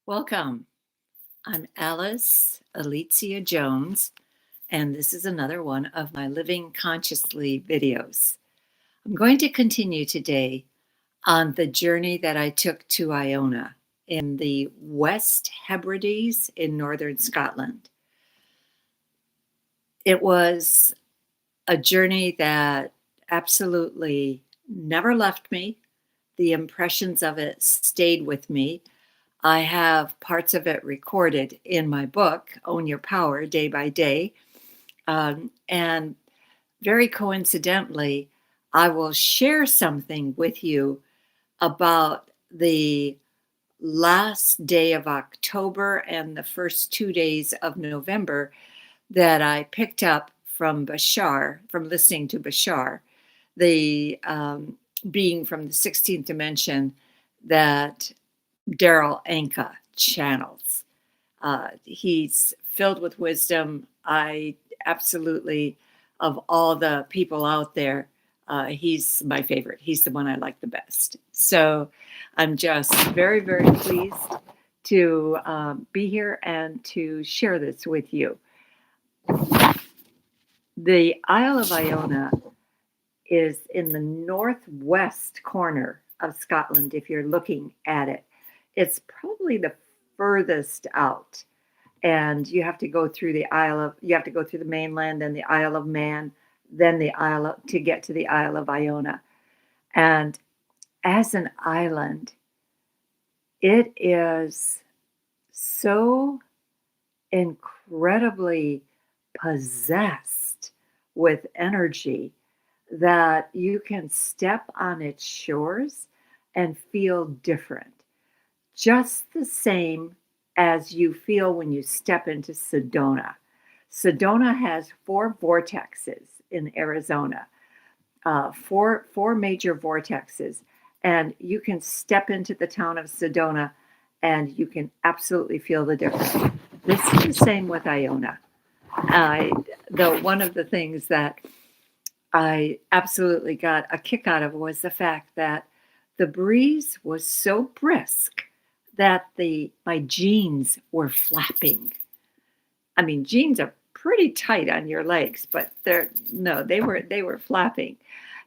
Welcome. I'm Alice Alicia Jones, and this is another one of my Living Consciously videos. I'm going to continue today on the journey that I took to Iona in the West Hebrides in northern Scotland. It was a journey that absolutely never left me. The impressions of it stayed with me. I have parts of it recorded in my book, Own Your Power, Day by Day. And very coincidentally, I will share something with you about the last day of October and the first 2 days of November that I picked up from Bashar, from listening to Bashar, the being from the 16th dimension that Daryl Anka channels. He's filled with wisdom. I absolutely, of all the people out there, he's my favorite. He's the one I like the best. So I'm just very, very pleased to be here and to share this with you. The Isle of Iona is in the northwest corner of Scotland if you're looking at it. It's probably the furthest out. And you have to go through you have to go through the mainland, then the Isle of Man, then to get to the Isle of Iona. And as an island, it is so incredibly possessed with energy that you can step on its shores and feel different. Just the same as you feel when you step into Sedona. Sedona has 4 vortexes in Arizona, four major vortexes, and you can step into the town of Sedona and you can absolutely feel the difference. This is the same with Iona. One of the things that I absolutely got a kick out of was the fact that the breeze was so brisk that my jeans were flapping. I mean, jeans are pretty tight on your legs, but they were flapping,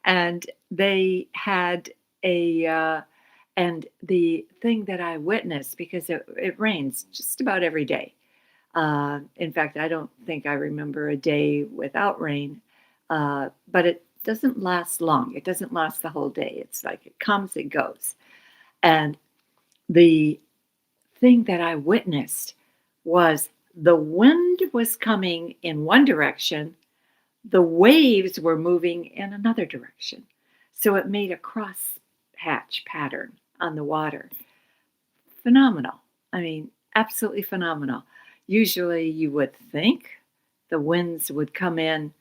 and they had and the thing that I witnessed, because it rains just about every day. In fact, I don't think I remember a day without rain, but it doesn't last long. It doesn't last the whole day. It's like it comes, it goes. And the thing that I witnessed was the wind was coming in one direction, the waves were moving in another direction. So it made a crosshatch pattern on the water. Phenomenal. I mean, absolutely phenomenal. Usually you would think the winds would come in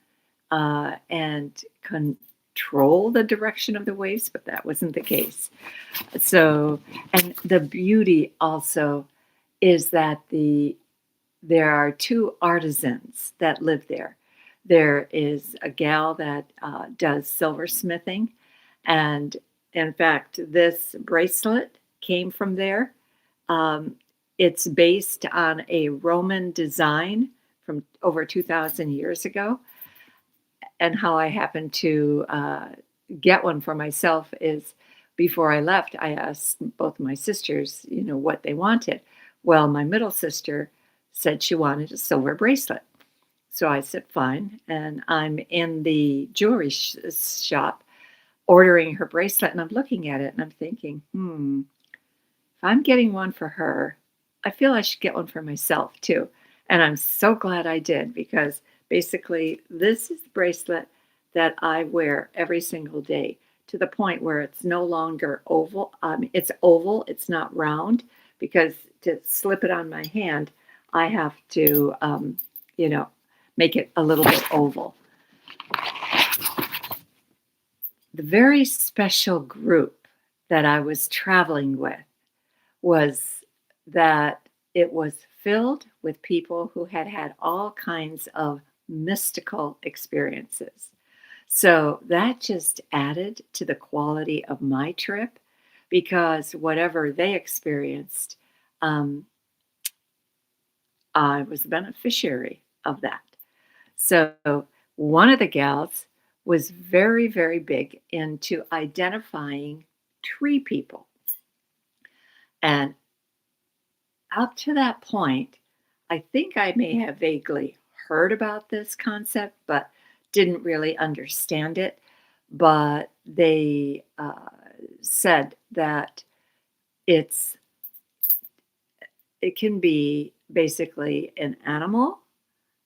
and control the direction of the waves, but that wasn't the case. So, and the beauty also is that there are 2 artisans that live there. There is a gal that does silversmithing, and in fact, this bracelet came from there. It's based on a Roman design from over 2,000 years ago. And how I happened to get one for myself is, before I left, I asked both my sisters, what they wanted. Well, my middle sister said she wanted a silver bracelet. So I said, fine. And I'm in the jewelry shop ordering her bracelet, and I'm looking at it and I'm thinking, if I'm getting one for her, I feel I should get one for myself too. And I'm so glad I did, because basically this is the bracelet that I wear every single day, to the point where it's no longer oval. It's oval, it's not round, because to slip it on my hand, I have to, make it a little bit oval. The very special group that I was traveling with was that it was filled with people who had had all kinds of mystical experiences. So that just added to the quality of my trip, because whatever they experienced, um, I was the beneficiary of that. So one of the gals was very, very big into identifying tree people. And up to that point, I think I may have vaguely heard about this concept, but didn't really understand it. But they said that it's it can be basically an animal,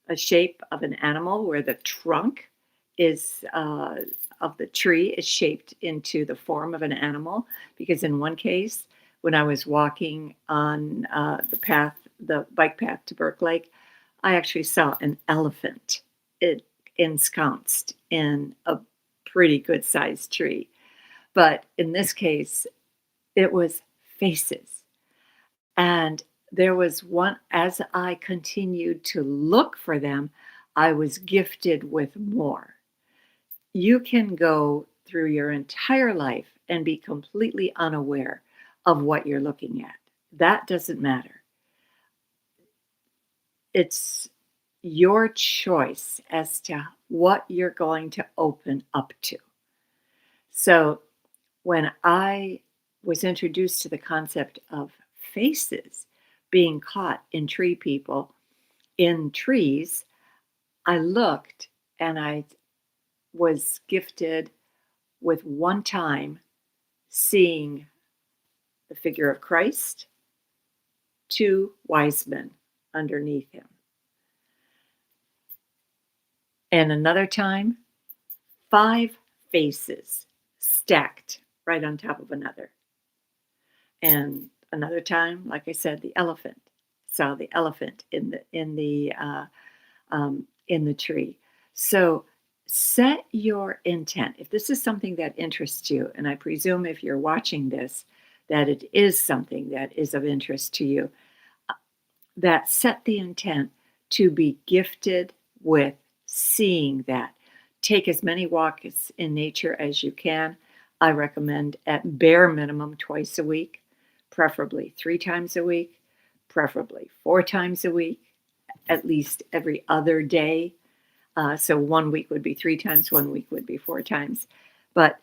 a shape of an animal where the trunk is of the tree is shaped into the form of an animal. Because in one case, when I was walking on the bike path to Burke Lake, I actually saw an elephant it, ensconced in a pretty good sized tree. But in this case, it was faces. And there was one, as I continued to look for them, I was gifted with more. You can go through your entire life and be completely unaware of what you're looking at. That doesn't matter. It's your choice as to what you're going to open up to. So when I was introduced to the concept of faces being caught in tree people, in trees, I looked and I was gifted with one time seeing the figure of Christ, two wise men underneath him. And another time, five faces stacked right on top of another. And another time, like I said, the elephant. Saw the elephant in the tree. So set your intent. If this is something that interests you, and I presume if you're watching this, that it is something that is of interest to you, that set the intent to be gifted with seeing that. Take as many walks in nature as you can. I recommend at bare minimum twice a week, preferably 3 times a week, preferably 4 times a week, at least every other day. So 1 week would be 3 times, 1 week would be 4 times. But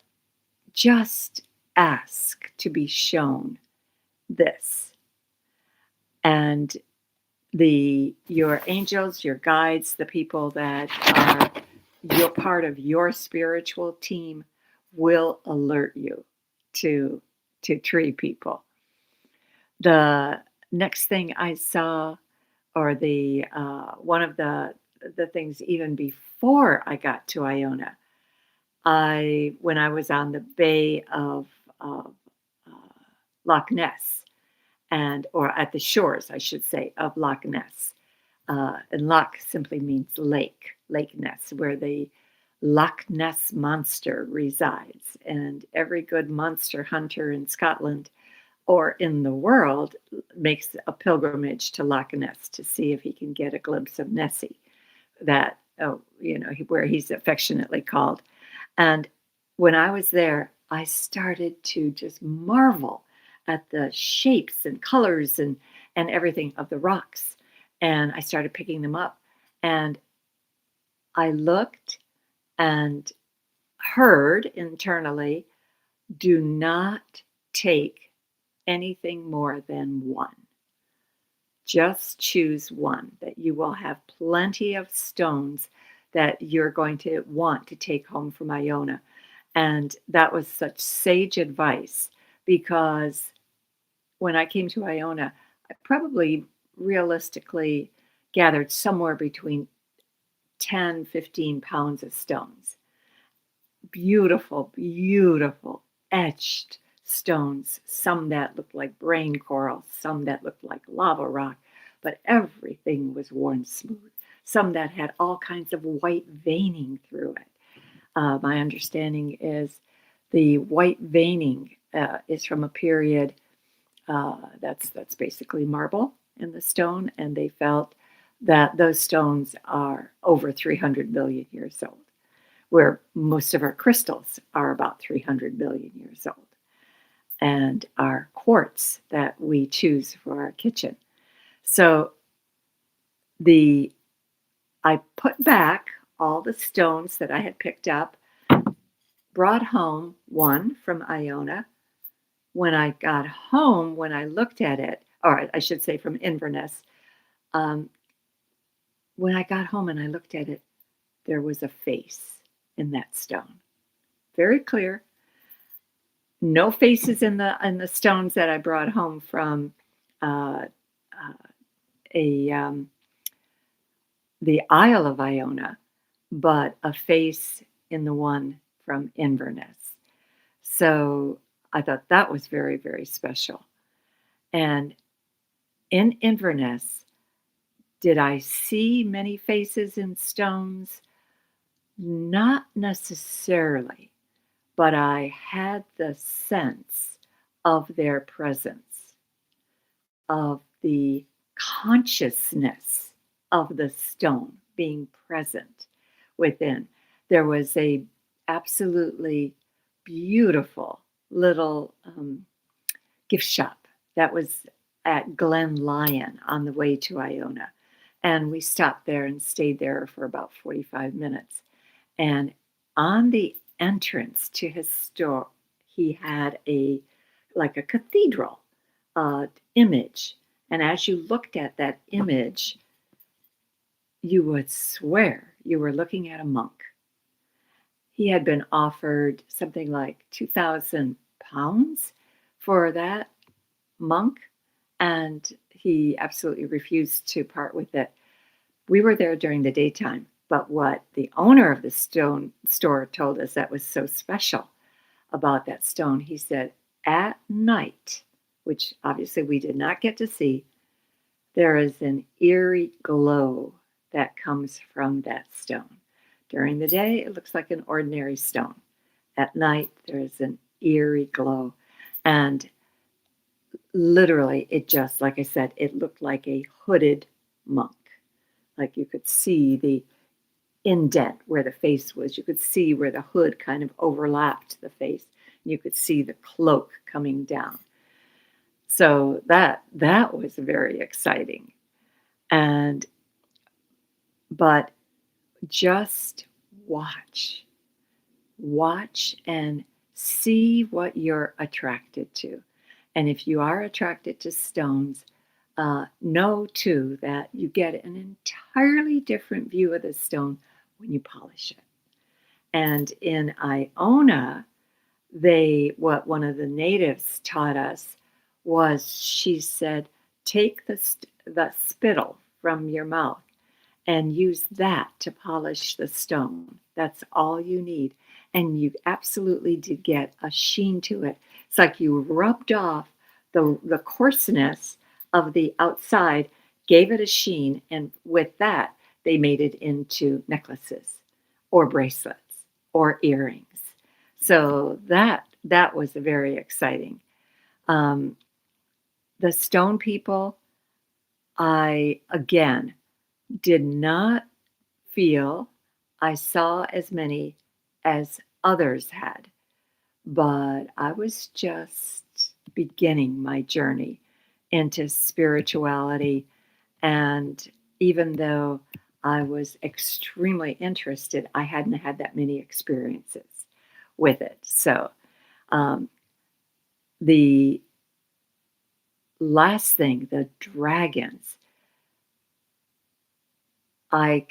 just ask to be shown this. And your angels, your guides, the people that are you're part of your spiritual team will alert you to tree people. The next thing I saw, or the one of the things even before I got to Iona, when I was on the bay of uh, Loch Ness, or at the shores, I should say, of Loch Ness. And Loch simply means lake, Lake Ness, where the Loch Ness monster resides. And every good monster hunter in Scotland or in the world makes a pilgrimage to Loch Ness to see if he can get a glimpse of Nessie, where he's affectionately called. And when I was there, I started to just marvel at the shapes and colors and everything of the rocks. And I started picking them up. And I looked and heard internally, do not take anything more than one. Just choose one, that you will have plenty of stones that you're going to want to take home from Iona. And that was such sage advice, because when I came to Iona, I probably realistically gathered somewhere between 10, 15 pounds of stones. Beautiful, beautiful etched stones, some that looked like brain coral, some that looked like lava rock, but everything was worn smooth. Some that had all kinds of white veining through it. My understanding is the white veining is from a period that's basically marble in the stone, and they felt that those stones are over 300 million years old, where most of our crystals are about 300 million years old. and our quartz that we choose for our kitchen. So the I put back all the stones that I had picked up, brought home one from Iona. When I got home, when I looked at it, or I should say from Inverness, um, when I got home and I looked at it, there was a face in that stone. Very clear. No faces in the stones that I brought home from uh, uh, a the Isle of Iona, but a face in the one from Inverness. So I thought that was very, very special. And in Inverness, did I see many faces in stones? Not necessarily, but I had the sense of their presence, of the consciousness of the stone being present within. There was a absolutely beautiful little gift shop that was at Glen Lyon on the way to Iona. And we stopped there and stayed there for about 45 minutes. And on the entrance to his store, he had a like a cathedral image. And as you looked at that image, you would swear you were looking at a monk. He had been offered something like £2,000 for that monk, and he absolutely refused to part with it. We were there during the daytime, but what the owner of the stone store told us that was so special about that stone, he said, at night, which obviously we did not get to see, there is an eerie glow that comes from that stone. During the day, it looks like an ordinary stone. At night, there is an eerie glow. And literally, it just, like I said, it looked like a hooded monk. Like you could see the indent where the face was. You could see where the hood kind of overlapped the face. You could see the cloak coming down. So that was very exciting. And but just watch. Watch and see what you're attracted to. And if you are attracted to stones, know too that you get an entirely different view of the stone when you polish it. And in Iona, what one of the natives taught us was she said, take the spittle from your mouth and use that to polish the stone. That's all you need. And you absolutely did get a sheen to it. It's like you rubbed off the coarseness of the outside, gave it a sheen, and with that, they made it into necklaces or bracelets or earrings. So that was very exciting. Um, the stone people, I again did not feel I saw as many as others had, but I was just beginning my journey into spirituality. And even though I was extremely interested, I hadn't had that many experiences with it. So, um, the last thing, the dragons, I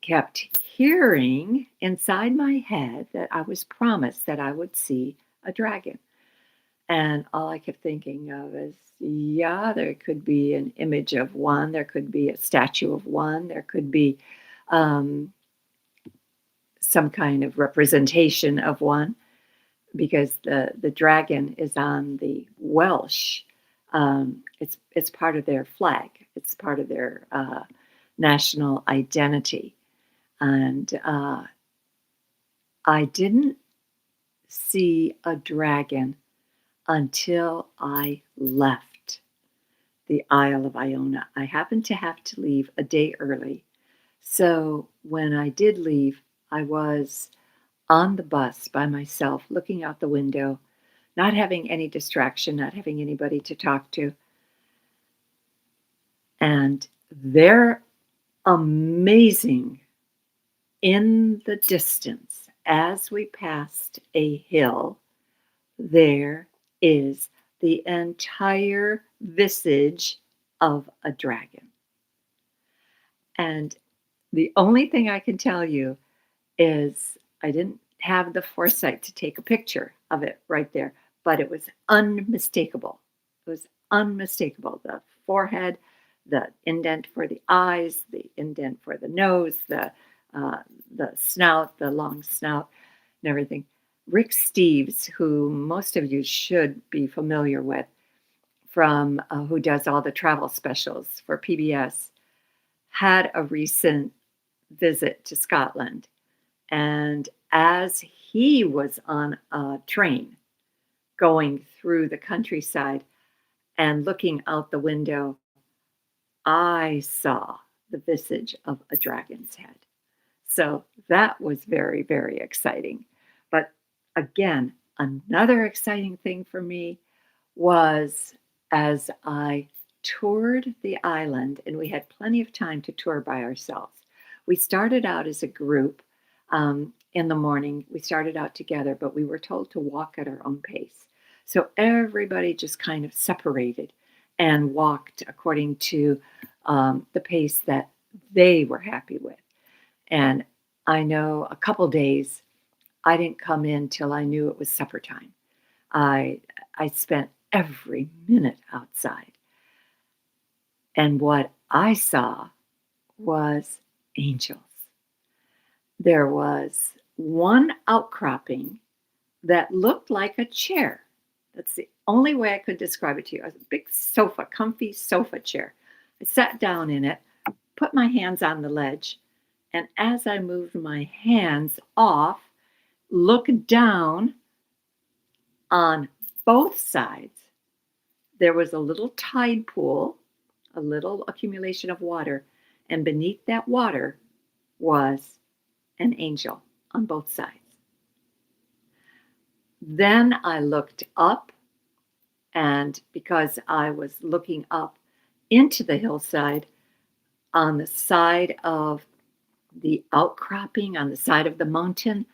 kept hearing inside my head that I was promised that I would see a dragon. And all I kept thinking of is, yeah, there could be an image of one, there could be a statue of one, there could be um, some kind of representation of one, because the dragon is on the Welsh. It's part of their flag. It's part of their national identity. And I didn't see a dragon until I left the Isle of Iona. I happened to have to leave a day early. So when I did leave, I was on the bus by myself, looking out the window, not having any distraction, not having anybody to talk to. And they're amazing in the distance. As we passed a hill, there is the entire visage of a dragon. And the only thing I can tell you is I didn't have the foresight to take a picture of it right there, but it was unmistakable. It was unmistakable. The forehead, the indent for the eyes, the indent for the nose, uh, the snout, the long snout, and everything. Rick Steves, who most of you should be familiar with, from who does all the travel specials for PBS, had a recent visit to Scotland. And as he was on a train going through the countryside and looking out the window, I saw the visage of a dragon's head. So that was very, very exciting. But again, another exciting thing for me was as I toured the island, and we had plenty of time to tour by ourselves. We started out as a group in the morning. We started out together, but we were told to walk at our own pace. So everybody just kind of separated and walked according to the pace that they were happy with. And I know a couple days I didn't come in till I knew it was supper time. I I spent every minute outside. And what I saw was angels. There was one outcropping that looked like a chair. That's the only way I could describe it to you. It was a big sofa, comfy sofa chair. I sat down in it, put my hands on the ledge, and as I moved my hands off, looked down on both sides, there was a little tide pool, a little accumulation of water, and beneath that water was an angel on both sides. Then I looked up, and because I was looking up into the hillside, on the side of the outcropping, on the side of the mountain,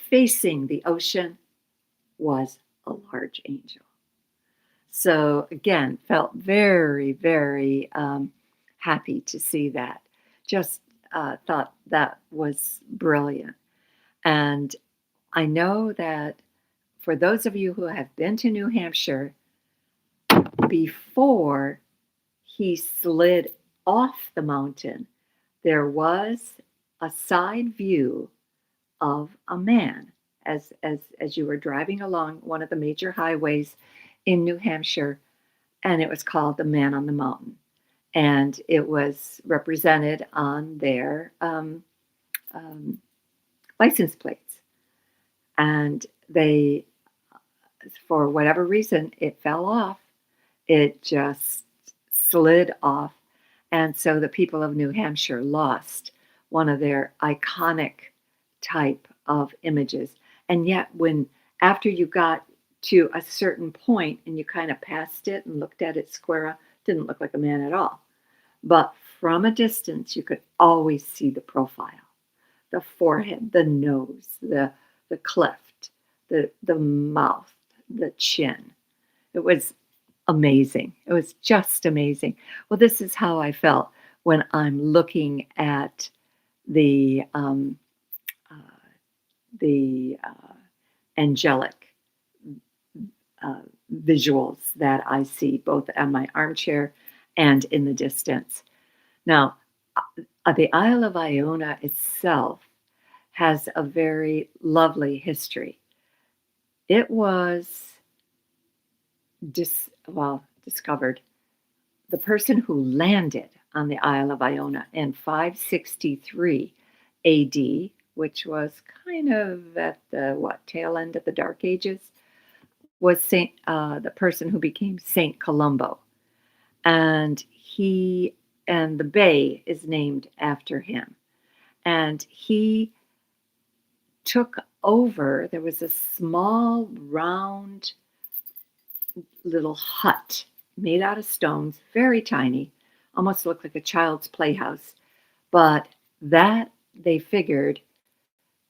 facing the ocean, was a large angel. So again, felt very, very happy to see that. Just thought that was brilliant. And I know that for those of you who have been to New Hampshire, before he slid off the mountain, there was a side view of a man as you were driving along one of the major highways in New Hampshire, and it was called the Man on the Mountain, and it was represented on their um, license plates, and they, for whatever reason, it fell off. It just slid off, and so the people of New Hampshire lost one of their iconic type of images. And yet, when after you got to a certain point and you kind of passed it and looked at it square up, didn't look like a man at all. But from a distance, you could always see the profile, the forehead, the nose, the cleft, the mouth, the chin. It was amazing. It was just amazing. Well, this is how I felt when I'm looking at the um, uh, the angelic uh, visuals that I see both on my armchair and in the distance. Now, the Isle of Iona itself has a very lovely history. It was discovered. The person who landed on the Isle of Iona in 563 AD, which was kind of at the tail end of the Dark Ages, was the person who became Saint Columbo, and the bay is named after him. And he took over. There was a small round little hut made out of stones, very tiny, almost looked like a child's playhouse. But that, they figured,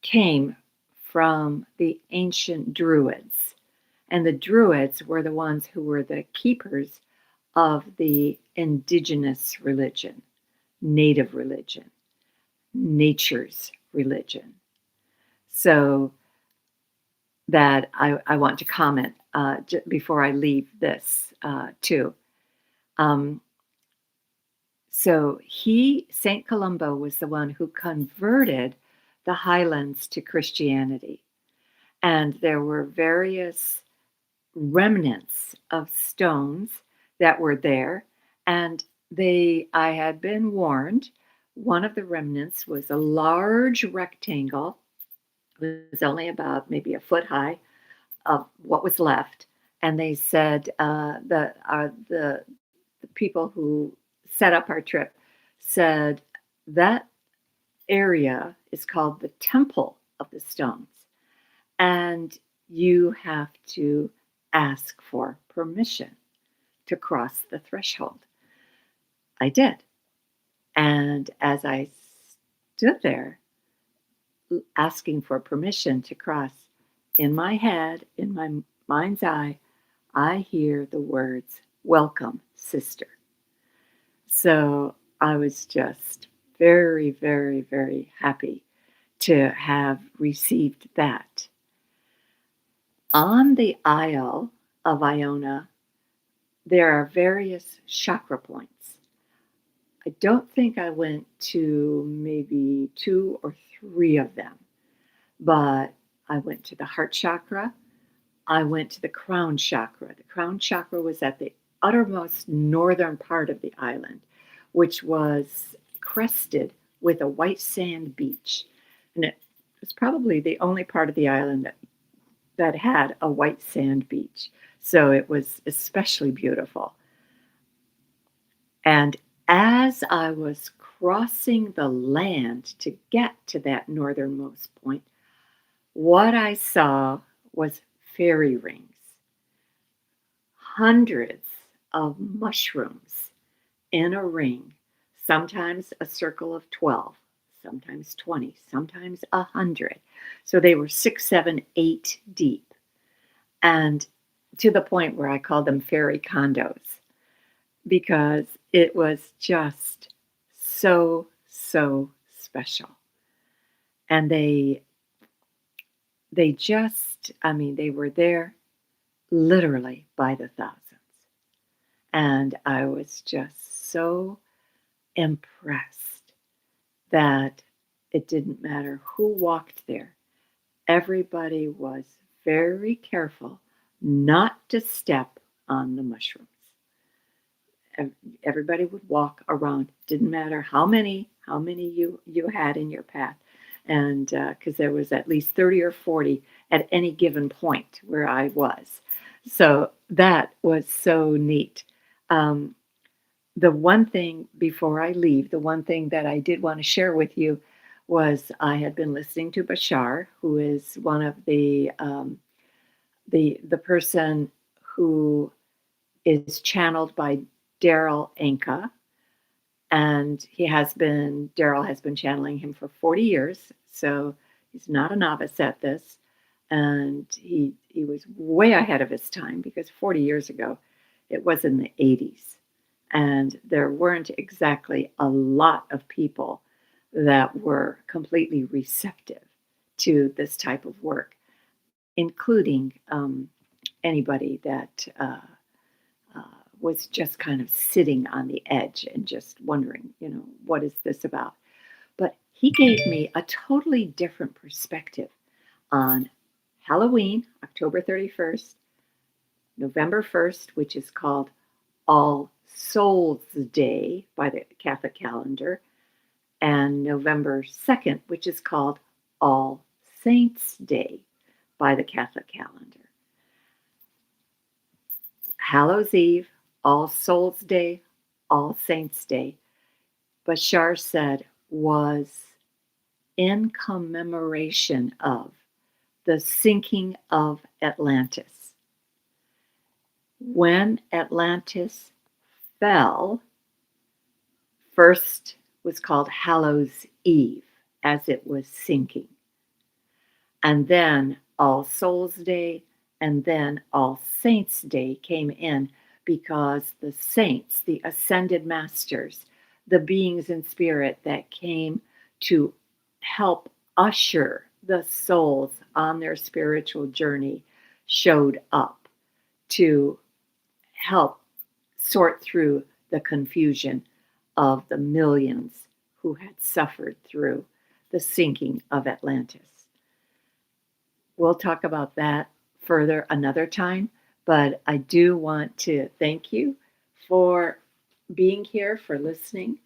came from the ancient Druids. And the Druids were the ones who were the keepers of the indigenous religion, native religion, nature's religion. So that I want to comment before I leave this too. Um, so Saint Columba, was the one who converted the highlands to Christianity. And there were various remnants of stones that were there. And I had been warned, one of the remnants was a large rectangle. It was only about maybe a foot high of what was left. And they said the people who set up our trip said that area is called the Temple of the Stones. And you have to ask for permission to cross the threshold. I did. And as I stood there asking for permission to cross, in my head, in my mind's eye, I hear the words, "Welcome, sister." So I was just very, very, very happy to have received that. On the Isle of Iona, there are various chakra points. I don't think I went to maybe two or three of them, but I went to the heart chakra. I went to the crown chakra. The crown chakra was at the uttermost northern part of the island, which was crested with a white sand beach. And it was probably the only part of the island that had a white sand beach. So it was especially beautiful. And as I was crossing the land to get to that northernmost point, what I saw was fairy rings, hundreds of mushrooms in a ring, sometimes a circle of 12, sometimes 20, sometimes 100. So they were 6, 7, 8 deep. And to the point where I called them fairy condos because it was just so, so special. And they just, I mean, they were there literally by the thousands. And I was just so impressed that it didn't matter who walked there. Everybody was very careful not to step on the mushrooms. Everybody would walk around. Didn't matter how many you had in your path, and because there was at least 30 or 40 at any given point where I was. So that was so neat. Um, the one thing before I leave, the one thing that I did want to share with you was I had been listening to Bashar, who is one of the person who is channeled by Daryl Anka, and Daryl has been channeling him for 40 years, so he's not a novice at this, and he was way ahead of his time because 40 years ago, it was in the 80s, and there weren't exactly a lot of people that were completely receptive to this type of work, including anybody that uh, was just kind of sitting on the edge and just wondering, what is this about? But he gave me a totally different perspective on Halloween, October 31st, November 1st, which is called All Souls Day by the Catholic calendar, and November 2nd, which is called All Saints Day by the Catholic calendar. Hallows Eve, All Souls Day, All Saints Day, Bashar said, was in commemoration of the sinking of Atlantis. When Atlantis fell, first was called Hallows Eve as it was sinking, and then All Souls Day, and then All Saints Day came in because the saints, the ascended masters, the beings in spirit that came to help usher the souls on their spiritual journey showed up to help sort through the confusion of the millions who had suffered through the sinking of Atlantis. We'll talk about that further another time, but I do want to thank you for being here, for listening,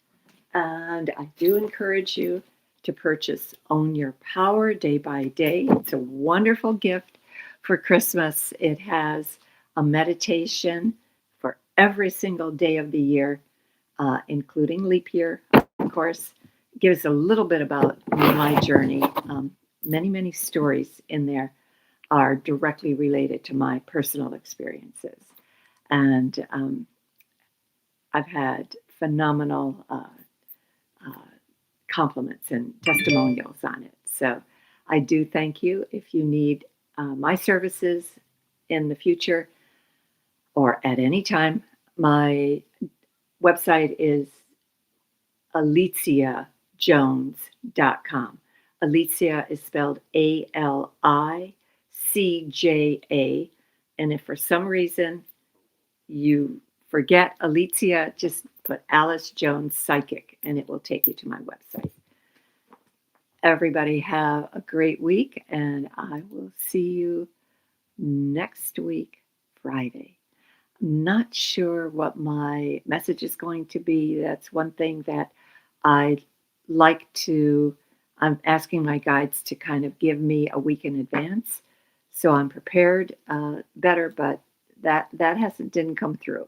and I do encourage you to purchase Own Your Power Day by Day. It's a wonderful gift for Christmas. It has a meditation for every single day of the year, including leap year, of course. It gives a little bit about my journey. Many, many stories in there are directly related to my personal experiences. And I've had phenomenal uh, compliments and testimonials on it. So I do thank you. If you need my services in the future or at any time, my website is aliciajones.com. Alicia is spelled Alicja. And if for some reason you forget Alicia, just put Alice Jones Psychic and it will take you to my website. Everybody have a great week, and I will see you next week, Friday. Not sure what my message is going to be. That's one thing that I like to, I'm asking my guides to kind of give me a week in advance so I'm prepared better, but that didn't come through.